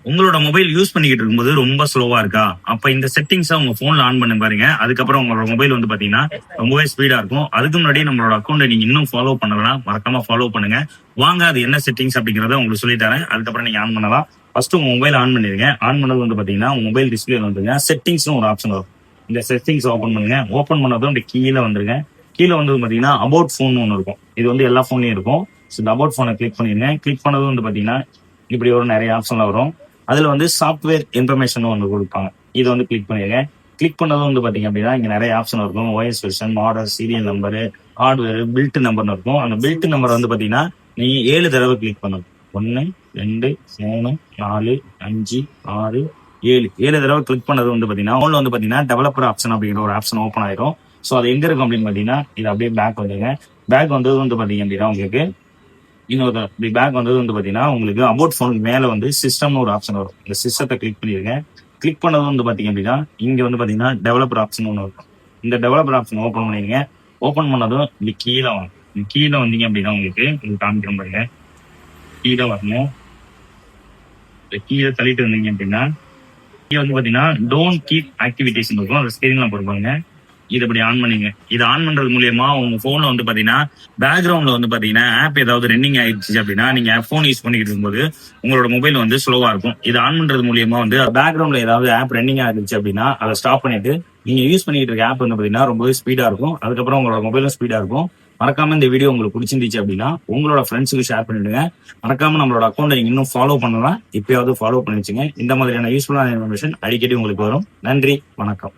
உங்களோட mobile use பண்ணிக்கிட்டு இருக்கும்போது ரொம்ப ஸ்லோவா இருக்கா? அப்ப இந்த செட்டிங்ஸை உங்க போன்ல ஆன் பண்ணி பாருங்க. அதுக்கப்புறம் உங்களோட மொபைல் வந்து பாத்தீங்கன்னா ரொம்பவே ஸ்பீடா இருக்கும். அதுக்கு முன்னாடி நம்மளோட அக்கௌண்ட்டை நீங்க இன்னும் ஃபாலோ பண்ணலாம், மறக்காம ஃபாலோ பண்ணுங்க. வாங்க அது என்ன செட்டிங்ஸ் அப்படிங்கறத உங்களுக்கு சொல்லி தரேன். அதுக்கப்புறம் நீங்க ஆன் பண்ணலாம். ஃபர்ஸ்ட் உங்க மொபைல் ஆன் பண்ணிருங்க. ஆன் பண்ணது வந்து பாத்தீங்கன்னா உங்க மொபைல் டிஸ்பிளே வந்துருங்க. செட்டிங்ஸ்னு ஒரு ஆப்ஷன் வரும். இந்த செட்டிங்ஸ் ஓபன் பண்ணுங்க. ஓபன் பண்ணதும் இந்த கீழே வந்துருங்க. கீழே வந்து பாத்தீங்கன்னா அபவுட் போன் ஒன்று இருக்கும். இது வந்து எல்லா போன்லயும் இருக்கும். இந்த அபவுட் போனை கிளிக் பண்ணிருங்க. கிளிக் பண்ணதும் வந்து பாத்தீங்கன்னா இப்படி ஒரு நிறைய ஆப்ஷன்ல வரும். அதுல வந்து சாஃப்ட்வேர் இன்ஃபர்மேஷன் ஒன்று கொடுப்பாங்க. இதை வந்து கிளிக் பண்ணிருங்க. கிளிக் பண்ணதும் வந்து பாத்தீங்க அப்படின்னா இங்க நிறைய ஆப்ஷன் இருக்கும். OS version, model, serial number, hardware, build நம்பர்னு இருக்கும். அந்த பில்ட் நம்பர் வந்து பாத்தீங்கன்னா நீங்க 7 தடவை கிளிக் பண்ணணும். 1 2 3 4 5 6 7 தடவை கிளிக் பண்ணது வந்து பாத்தீங்கன்னா ஒன்ல வந்து பாத்தீங்கன்னா டெவலப்பர் ஆப்ஷன் அப்படிங்கிற ஒரு ஆப்ஷன் ஓப்பன் ஆயிரும். ஸோ அது எங்க இருக்கும் அப்படின்னு பாத்தீங்கன்னா இது அப்படியே பேக் வந்துருங்க. பேக் வந்தது வந்து பாத்தீங்க அப்படின்னா உங்களுக்கு இன்னொரு பேக் வந்தது வந்து பாத்தீங்கன்னா உங்களுக்கு அபவுட் போனுக்கு மேல வந்து சிஸ்டம்னு ஒரு ஆப்ஷன் வரும். இந்த சிஸ்டத்தை கிளிக் பண்ணிருங்க. கிளிக் பண்ணது வந்து பாத்தீங்க அப்படின்னா இங்க வந்து பாத்தீங்கன்னா டெவலப்பர் ஆப்ஷன் ஒன்று இருக்கும். இந்த டெவலப்பர் ஆப்ஷன் ஓப்பன் பண்ணிருங்க. ஓப்பன் பண்ணதும் இப்படி கீழே வாங்க. கீழே வந்தீங்க அப்படின்னா உங்களுக்கு காமிக்கிற பாருங்க. கீழே வரணும். கீழே தள்ளிட்டு வந்தீங்க அப்படின்னா இங்க வந்து பாத்தீங்கன்னா டோன்ட் கீப் ஆக்டிவிட்டிஸ் இருக்கும். அந்த ஸ்கிரீன்ல போட்டுப்பாங்க. இது இப்படி ஆன் பண்ணீங்க. இது ஆன் பண்றது மூலியமா உங்க போன்ல வந்து பாத்தீங்கன்னா பேக்ரவுண்ட்ல வந்து பாத்தீங்கன்னா ஆப் ஏதாவது ரன்னிங் ஆயிடுச்சு அப்படின்னா நீங்க போன் யூஸ் பண்ணிட்டு இருக்கும்போது உங்களோட மொபைல் வந்து ஸ்லோவா இருக்கும். இது ஆன் பண்றது மூலியமா வந்து பேக்ரவுண்ட்ல ஏதாவது ஆப் ரன்னிங் ஆயிடுச்சு அப்படின்னா அதை ஸ்டாப் பண்ணிட்டு நீங்க யூஸ் பண்ணிட்டு இருக்க ஆப் வந்து பாத்தீங்கன்னா ரொம்பவே ஸ்பீடா இருக்கும். அதுக்கப்புறம் உங்களோட மொபைலும் ஸ்பீடா இருக்கும். மறக்காம இந்த வீடியோ உங்களுக்கு பிடிச்சிருந்துச்சு அப்படின்னா உங்களோட ஃப்ரெண்ட்ஸுக்கு ஷேர் பண்ணிடுங்க. மறக்காம நம்மளோட அக்கௌண்ட்டை நீங்க இன்னும் ஃபாலோ பண்ணலாம். இப்பயாவது ஃபாலோ பண்ணிச்சுங்க. இந்த மாதிரியான யூஸ்ஃபுல்லான இன்ஃபர்மேஷன் அடிக்கடி உங்களுக்கு வரும். நன்றி, வணக்கம்.